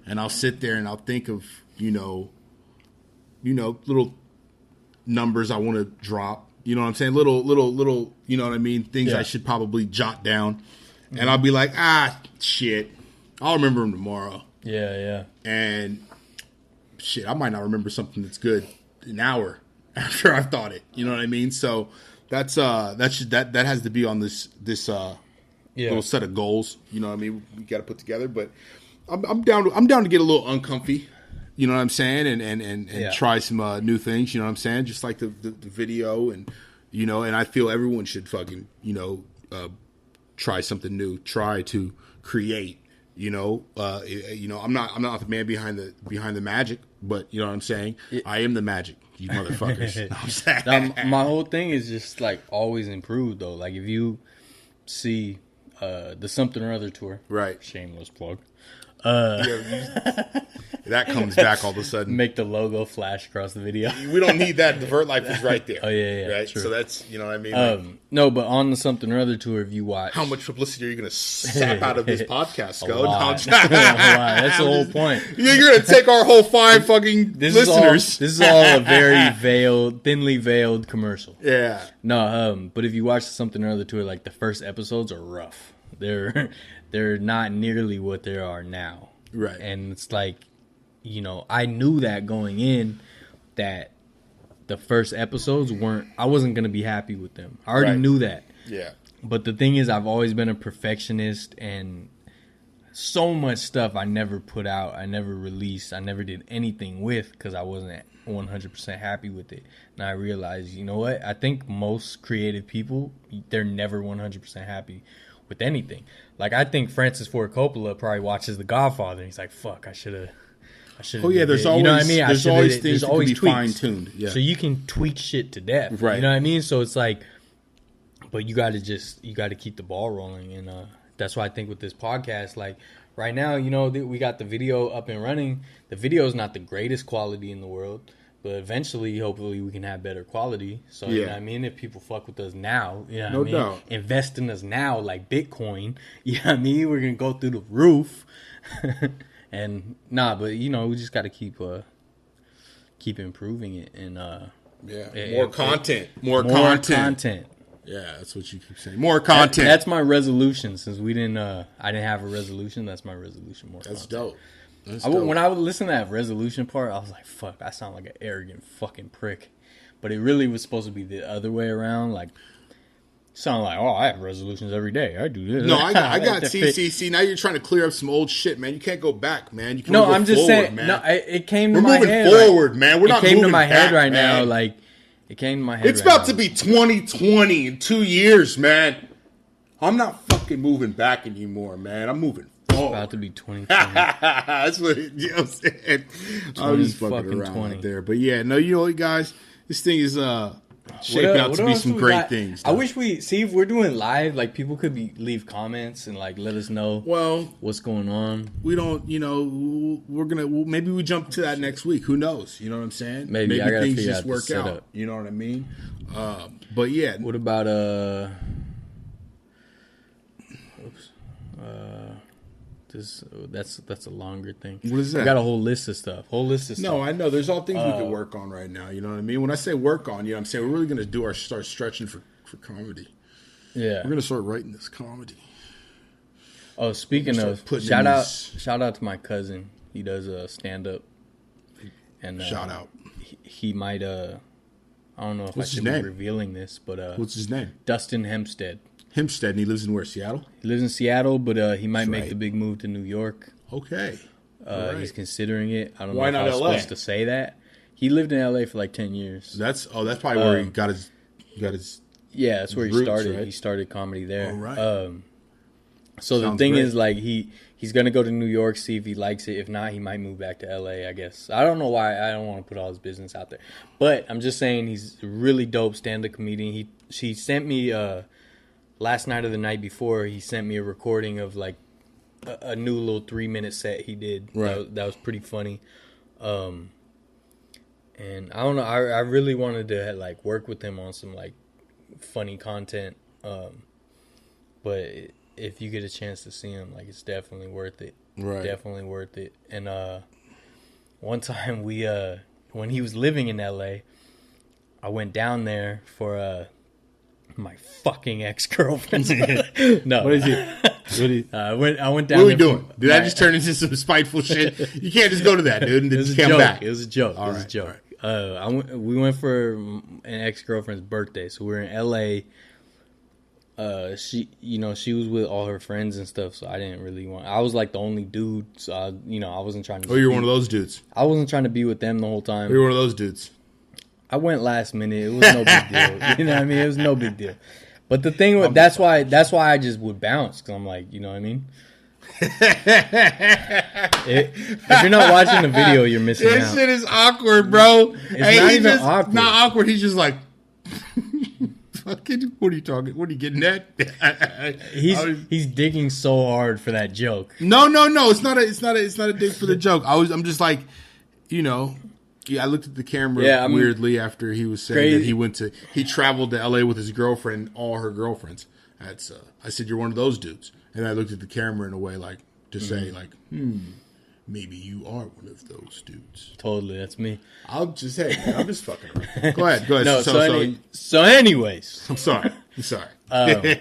and I'll sit there and I'll think of you know, little numbers I want to drop. You know what I'm saying? Little, you know what I mean? Things I should probably jot down. Mm-hmm. And I'll be like, shit. I'll remember them tomorrow. Yeah. And shit, I might not remember something that's good an hour after I've thought it. You know what I mean? So that has to be on this little set of goals. You know what I mean? We got to put together. But I'm down. I'm down to get a little uncomfy. You know what I'm saying, and Yeah. try some new things. You know what I'm saying, just like the video, and and I feel everyone should fucking try something new. Try to create. I'm not the man behind the magic, but you know what I'm saying. I am the magic. You motherfuckers. You know what I'm saying? Now, my whole thing is just like always improve though. Like if you see the Something or Other tour, Right. Shameless plug. That comes back all of a sudden. Make the logo flash across the video. We don't need that. The Vert Life is right there. Oh yeah, right. True. So that's what I mean. No, but on the Something or Other tour, if you watch, How much publicity are you going to sap out of this podcast, Scott? a lot. That's the whole point. You're going to take our whole 5 fucking listeners. This is all a very thinly veiled commercial. Yeah. No, but if you watch the Something or Other tour, like the first episodes are rough. They're not nearly what they are now. Right. And it's like, I knew that going in, that the first episodes I wasn't going to be happy with them. I already knew that. Yeah. But the thing is, I've always been a perfectionist, and so much stuff I never put out, I never released, I never did anything with because I wasn't 100% happy with it. And I realized, you know what? I think most creative people, they're never 100% happy with anything. Like, I think Francis Ford Coppola probably watches The Godfather, and he's like, fuck, I should have. Oh yeah, there's always, there's always things that can be fine tuned. Yeah. So you can tweak shit to death. Right. You know what I mean? So it's like, but you got to keep the ball rolling, and that's why I think with this podcast, like right now, we got the video up and running. The video is not the greatest quality in the world, but eventually, hopefully, we can have better quality. So you know what I mean? If people fuck with us now, No doubt. Invest in us now, like Bitcoin. You know what I mean? We're gonna go through the roof. And but we just got to keep improving it, and more content. Yeah, that's what you keep saying. More content. That's my resolution. Since we didn't, I didn't have a resolution. That's my resolution. More. That's content. dope. When I would listen to that resolution part, I was like, "Fuck, I sound like an arrogant fucking prick." But it really was supposed to be the other way around. Like, sound like, "Oh, I have resolutions every day. I do this." No, I got see. Now you're trying to clear up some old shit, man. You can't go back, man. You can no, go I'm just forward, saying. man. No, it came to We're my moving head. forward, man. We're not moving moving to my head back, right man. now. Like, it came to my head. It's right about now. to be 2020 in 2 years, man. I'm not fucking moving back anymore, man. I'm moving forward. About to be 2020. That's what I'm saying. I was just fucking around 20. out there, but yeah, no, what, guys, this thing is shaping out to be some great things. I wish we see if we're doing live. Like, people could leave comments and like let us know. Well, what's going on. We don't, maybe we jump to that next week. Who knows? You know what I'm saying? Maybe I gotta things figure just out the work setup. out. You know what I mean? But yeah. What about that's a longer thing. What is that? I got a whole list of stuff. No, I know. There's all things we could work on right now. You know what I mean? When I say work on, I'm saying we're really going to start stretching for comedy. Yeah. We're going to start writing this comedy. Oh, speaking of, shout out to my cousin. He does stand up. And shout out. He might I don't know if What's I should be revealing this, but what's his name? Dustin Hempstead. Hempstead, and he lives in where? Seattle? He lives in Seattle, but he might make the big move to New York. Okay. He's considering it. I don't Why know if not I was LA? supposed to say that. He lived in LA for like 10 years. That's probably where he got his yeah, that's where he roots, started. right? He started comedy there. All right. So Sounds the thing great. is, like, he's gonna go to New York, see if he likes it. If not, he might move back to LA, I guess. I don't know why. I don't want to put all his business out there, but I'm just saying he's a really dope stand-up comedian. She sent me last night or the night before. He sent me a recording of like a new little 3-minute set he did. Right. That was pretty funny. And I don't know. I really wanted to like work with him on some like funny content. But if you get a chance to see him, like, it's definitely worth it. Right. Definitely worth it. And one time when he was living in LA, I went down there for my fucking ex-girlfriend. No. What is it? I went down. What are we doing? Did that just turn into some spiteful shit? You can't just go to that, dude, and then just come back. It was a joke. All it was right, a joke. We went for an ex-girlfriend's birthday, so we were in LA. she was with all her friends and stuff, so I didn't really want. I was like the only dude, so I wasn't trying to. Oh, you're one of those dudes. I wasn't trying to be with them the whole time. You're one of those dudes. I went last minute. It was no big deal. You know what I mean? It was no big deal. But the thing with that's why I just would bounce, because I'm like, you know what I mean. If you're not watching the video, you're missing out. This shit is awkward, bro. It's not even awkward. Not awkward. He's just like. What are you talking? What are you getting at? He's digging so hard for that joke. No. It's not a dig for the joke. I'm just like, I looked at the camera weirdly after he was saying that he traveled to LA with his girlfriend, all her girlfriends. I said, you're one of those dudes. And I looked at the camera in a way like to say like, maybe you are one of those dudes. Totally, that's me. I'm just fucking around. Go ahead. No, so anyways. I'm sorry.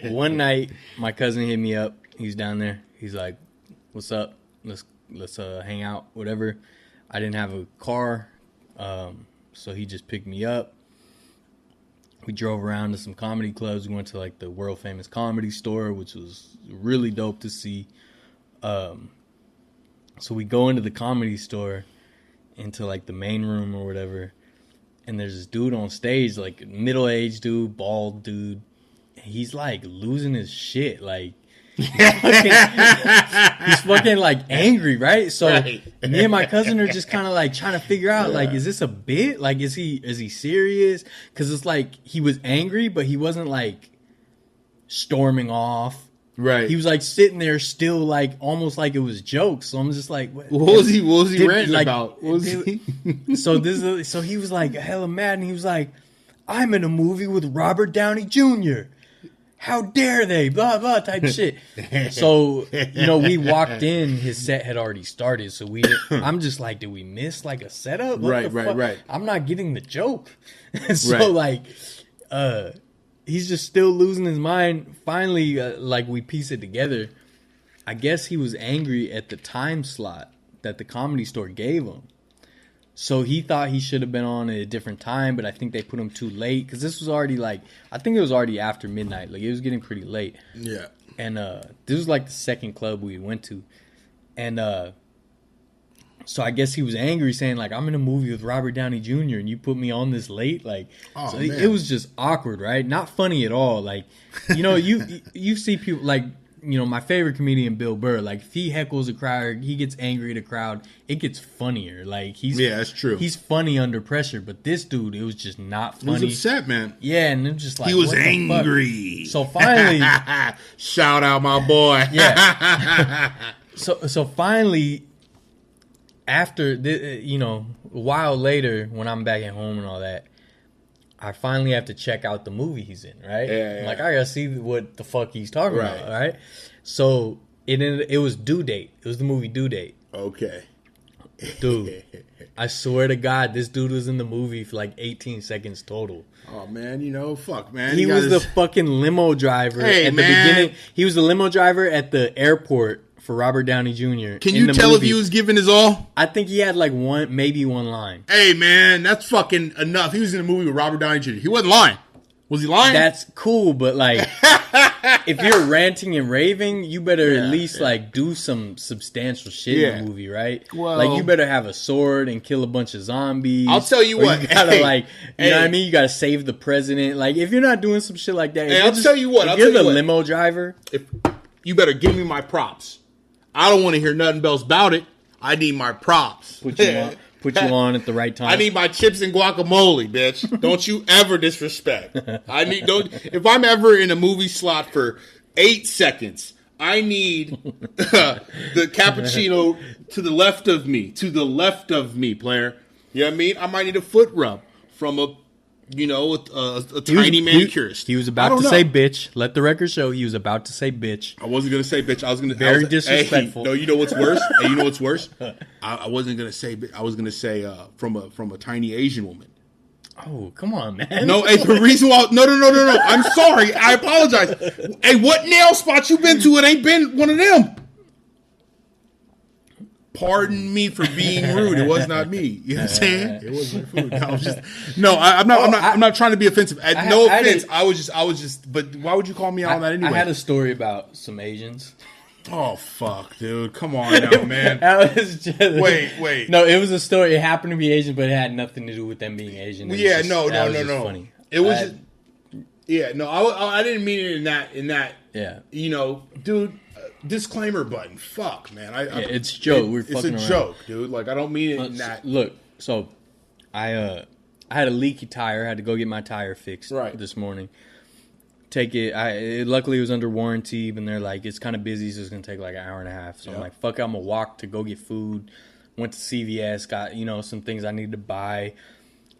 One night, my cousin hit me up. He's down there. He's like, what's up? Let's hang out, whatever. I didn't have a car, so he just picked me up. We drove around to some comedy clubs. We went to like the world famous Comedy Store, which was really dope to see. So we go into the Comedy Store, into like the main room or whatever, and there's this dude on stage, like middle-aged dude, bald dude. He's like losing his shit, like he's fucking like angry, right? So me and my cousin are just kind of like trying to figure out, like, is this a bit? Like, is he serious? Because it's like he was angry, but he wasn't like storming off. Right. He was like sitting there still, like almost like it was jokes. So I'm just like, what was he ranting like, about? What was he? So he was like hella mad, and he was like, I'm in a movie with Robert Downey Jr. How dare they? Blah blah type shit. So we walked in, his set had already started. So I'm just like, did we miss like a setup? Right. I'm not getting the joke. So he's just still losing his mind. Finally, we piece it together. I guess he was angry at the time slot that the Comedy Store gave him. So he thought he should have been on at a different time, but I think they put him too late. Because this was already I think it was already after midnight. Like, it was getting pretty late. Yeah. And this was like the second club we went to. And so I guess he was angry, saying like, I'm in a movie with Robert Downey Jr. and you put me on this late. Like, so it was just awkward, right? Not funny at all. Like, you see people like, my favorite comedian, Bill Burr, like if he heckles a crowd, he gets angry at a crowd, it gets funnier. Like that's true. He's funny under pressure, but this dude, it was just not funny. He was upset, man. Yeah, and it was just like, he was angry. So finally, shout out my boy. Yeah. So finally, after a while later, when I'm back at home and all that, I finally have to check out the movie he's in, right? Yeah. Like, I gotta see what the fuck he's talking about, right? So it was Due Date. It was the movie Due Date. Okay. Dude, I swear to God, this dude was in the movie for like 18 seconds total. Oh, man, fuck, man. He was the fucking limo driver at the beginning. He was the limo driver at the airport for Robert Downey Jr. Can you tell if he was giving his all? I think he had like maybe one line. Hey, man, that's fucking enough. He was in a movie with Robert Downey Jr. He wasn't lying. Was he lying? That's cool, but like, if you're ranting and raving, you better at least like do some substantial shit in the movie, right? Well, like, you better have a sword and kill a bunch of zombies. I'll tell you what. You gotta you know what I mean? You gotta save the president. Like, if you're not doing some shit like that, I'll tell you what. If you're the limo driver, you better give me my props. I don't want to hear nothing else about it. I need my props. Put you on at the right time. I need my chips and guacamole, bitch. Don't you ever disrespect. If I'm ever in a movie slot for 8 seconds, I need the cappuccino to the left of me. To the left of me, player. You know what I mean? I might need a foot rub from a tiny manicurist. He was about to say bitch. Let the record show he was about to say bitch. I wasn't going to say bitch. I was going to... Very disrespectful. No, you know what's worse? You know what's worse? I wasn't going to say bitch. I was going to say from a tiny Asian woman. Oh, come on, man. No, hey, the reason why... No. I'm sorry. I apologize. Hey, what nail spot you been to? It ain't been one of them. Pardon me for being rude. It was not me. You know what I'm saying? It was my food. I'm not trying to be offensive. No offense. I was just. But why would you call me out on that anyway? I had a story about some Asians. Oh fuck, dude! Come on now, man. Wait. No, it was a story. It happened to be Asian, but it had nothing to do with them being Asian. No. Funny. It was. I didn't mean it in that. Yeah. You know, dude. Disclaimer button. Fuck, man. It's a joke. We're fucking around. It's a joke, dude. Like I don't mean it in that. Look, so I had a leaky tire. I had to go get my tire fixed this morning. Luckily it was under warranty, and they're like, it's kind of busy, so it's gonna take like an hour and a half. So I'm like, fuck it, I'm gonna walk to go get food. Went to CVS, got some things I needed to buy.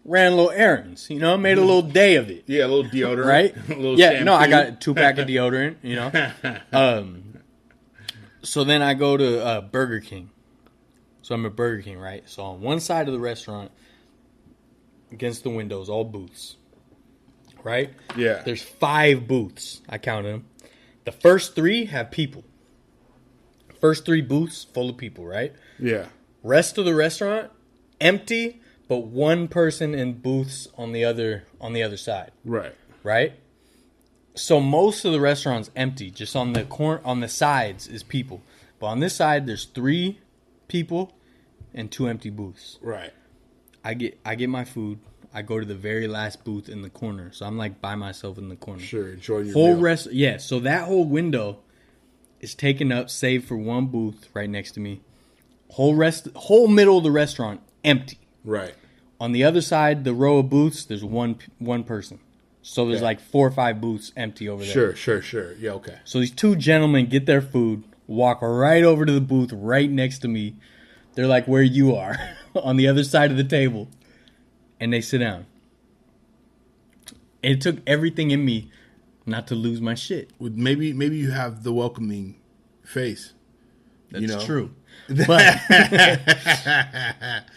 Ran little errands, made a little day of it. Yeah, a little deodorant, right? A little shampoo. No, I got a 2-pack of deodorant. So then I go to Burger King. So I'm at Burger King, right? So on one side of the restaurant, against the windows, all booths. Right? Yeah. There's 5 booths. I counted them. The first 3 have people. First 3 booths full of people, right? Yeah. Rest of the restaurant empty, but 1 person in booths on the other side. Right. Right? So most of the restaurant's empty. Just on the sides is people. But on this side there's 3 people and 2 empty booths. Right. I get my food. I go to the very last booth in the corner. So I'm like by myself in the corner. Sure, enjoy your whole meal. rest. Yeah, so that whole window is taken up, save for 1 booth right next to me. Whole middle of the restaurant empty. Right. On the other side, the row of booths, there's one person. So there's like 4 or 5 booths empty over there. Sure. Yeah, okay. So these 2 gentlemen get their food, walk right over to the booth right next to me. They're like where you are, on the other side of the table. And they sit down. It took everything in me not to lose my shit. Maybe you have the welcoming face. That's true. But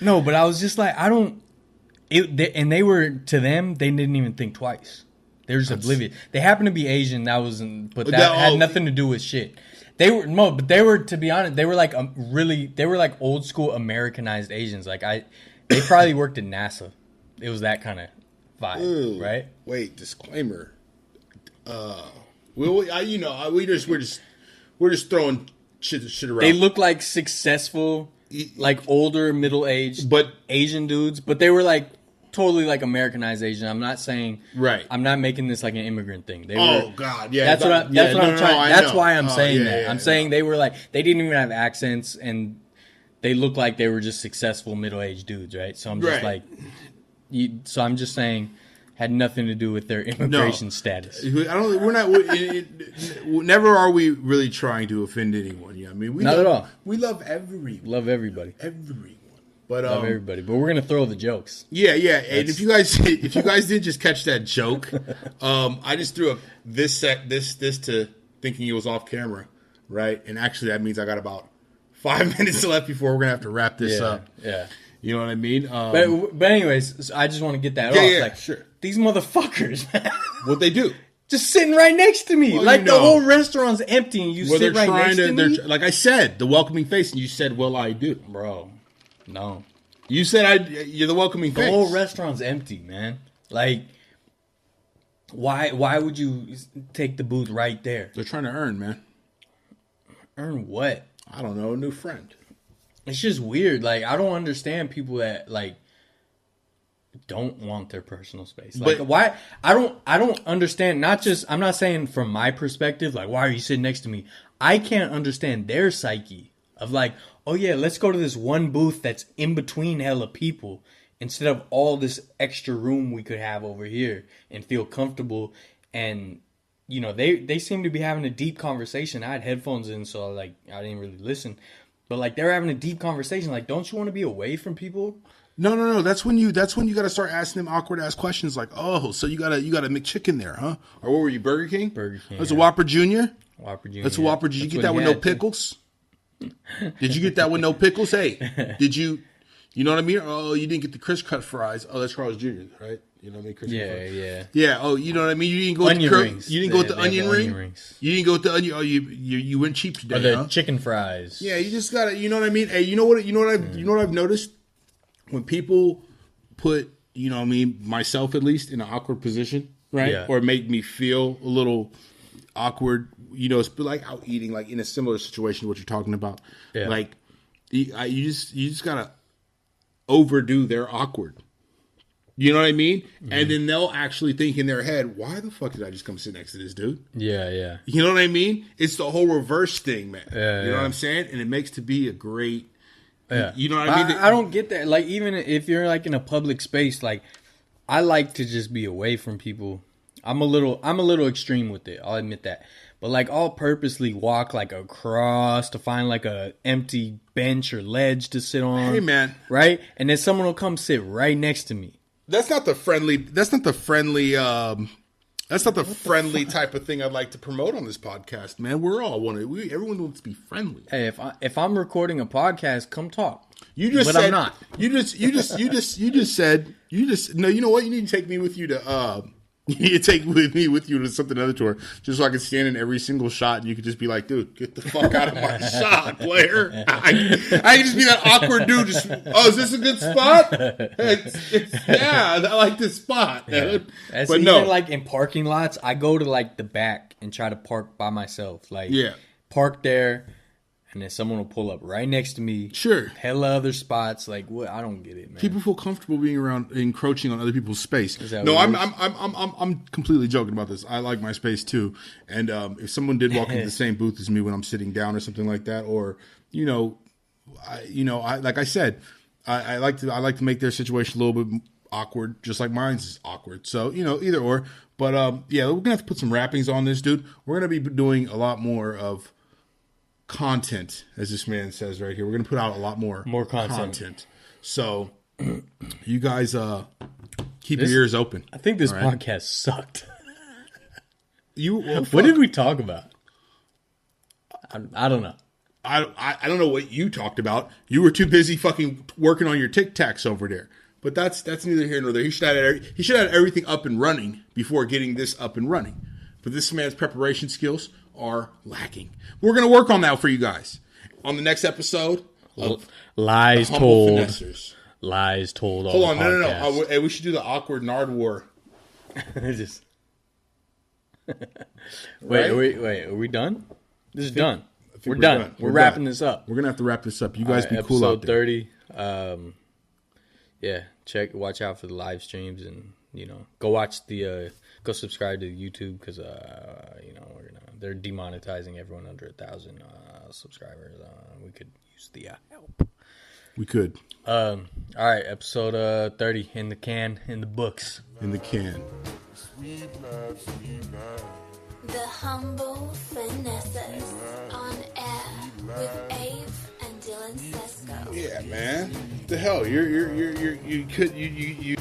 no, but I was just like, and they were, to them, they didn't even think twice. They were just oblivious. They happened to be Asian. But that had nothing to do with shit. They were, to be honest, they were like they were like old school Americanized Asians. Like they probably worked at NASA. It was that kind of vibe, right? Wait, disclaimer. We're just throwing shit around. They look like successful, like older, middle-aged, but Asian dudes. But they were like totally like Americanized Asian. I'm not saying right. I'm not making this like an immigrant thing. God, yeah. That's what I'm trying. That's why I'm saying that. Yeah, I'm saying they were like they didn't even have accents, and they looked like they were just successful middle-aged dudes, right? So I'm just like. So I'm just saying, had nothing to do with their immigration status. Never are we really trying to offend anyone. Yeah, I mean, not at all. We love everyone. Love everybody. But love everybody. But we're gonna throw the jokes. Yeah. And if you guys didn't just catch that joke, I just threw this to thinking it was off camera, right? And actually, that means I got about 5 minutes left before we're gonna have to wrap this up. Yeah. You know what I mean? But anyways, so I just want to get that off. Yeah, like, sure. These motherfuckers, man. What they do? Just sitting right next to me. Well, the whole restaurant's empty and you sit right next to me. Like I said, the welcoming face, and you said, well, I do. Bro, no. You said you're the welcoming face. The whole restaurant's empty, man. Like, why would you take the booth right there? They're trying to earn, man. Earn what? I don't know, a new friend. It's just weird. Like, I don't understand people that like don't want their personal space. Like, but why? I don't understand. Not just. I'm not saying from my perspective. Like, why are you sitting next to me? I can't understand their psyche of like, oh yeah, let's go to this one booth that's in between hella people instead of all this extra room we could have over here and feel comfortable. And they seem to be having a deep conversation. I had headphones in, so like I didn't really listen. But like they're having a deep conversation. Like, don't you want to be away from people? No. That's when you got to start asking them awkward ass questions like, oh, so you got a McChicken there, huh? Or what were you, Burger King? Burger King. That's a Whopper Jr. Whopper Jr. That's a Whopper. Did you get that with no pickles? Did you get that with no pickles? Hey, did you? You know what I mean? Oh, you didn't get the crisp cut fries. Oh, that's Carl's Jr. Right? You know what I mean? Crispy Yeah, fries. yeah. Yeah. Oh, you know what I mean? You didn't go Onion with the rings. You didn't go with the They have onion the ring. onion rings. You didn't go with the onion. Oh, you went cheap today. Or the huh? chicken fries. Yeah, you just gotta. You know what I mean? Hey, you know what I've noticed when people put, you know what I mean, myself at least in an awkward position, right? Yeah. Or make me feel a little awkward. You know, it's like out eating, like in a similar situation to what you're talking about. Yeah. Like you just gotta overdo their awkward. You know what I mean? Mm-hmm. And then they'll actually think in their head, why the fuck did I just come sit next to this dude? Yeah, yeah. You know what I mean? It's the whole reverse thing, man. Yeah, you know what I'm saying? And it makes to be a great... Yeah. You know what I mean? I don't get that. Like, even if you're like in a public space, like, I like to just be away from people. I'm a little extreme with it. I'll admit that. But like, I'll purposely walk like across to find like a empty bench or ledge to sit on. Hey, man. Right? And then someone will come sit right next to me. That's not the friendly type of thing I'd like to promote on this podcast, man. Everyone wants to be friendly. Hey, if I'm recording a podcast, come talk. I'm not. You know what? You need to take me with you to you need to take me with you to something other tour, just so I can stand in every single shot, and you could just be like, "Dude, get the fuck out of my shot, player." I can just be that awkward dude. Just, is this a good spot? Yeah, I like this spot. Yeah. But even no, like in parking lots, I go to like the back and try to park by myself. Like, park there. And then someone will pull up right next to me. Sure. Hella other spots. Like, what? I don't get it, man. People feel comfortable being around, encroaching on other people's space. No, I'm completely joking about this. I like my space too. And if someone did walk into the same booth as me when I'm sitting down or something like that, or like I said, I like to make their situation a little bit awkward, just like mine's is awkward. So either or. But we're gonna have to put some wrappings on this, dude. We're gonna be doing a lot more of content, as this man says right here. We're going to put out a lot more content. So you guys keep your ears open. I think this podcast sucked. What did we talk about? I don't know. I don't know what you talked about. You were too busy fucking working on your Tic Tacs over there. But that's neither here nor there. He should have everything up and running before getting this up and running. But this man's preparation skills are lacking. We're going to work on that for you guys on the next episode of Lies Told. Finessors. Lies Told. Hold on, no. Hey, we should do the awkward Nard War. Just wait. Are we done? This is done. We're done. We're wrapping this up. We're gonna have to wrap this up. You guys be cool out there. Episode 30. Watch out for the live streams, and go watch go subscribe to YouTube because they're demonetizing everyone under 1,000 subscribers. We could use the help. We could. All right, episode 30 in the can, in the books. In the can. The Humble Finessors on air with Ave and Dylan Sesko. Yeah, man. The hell, you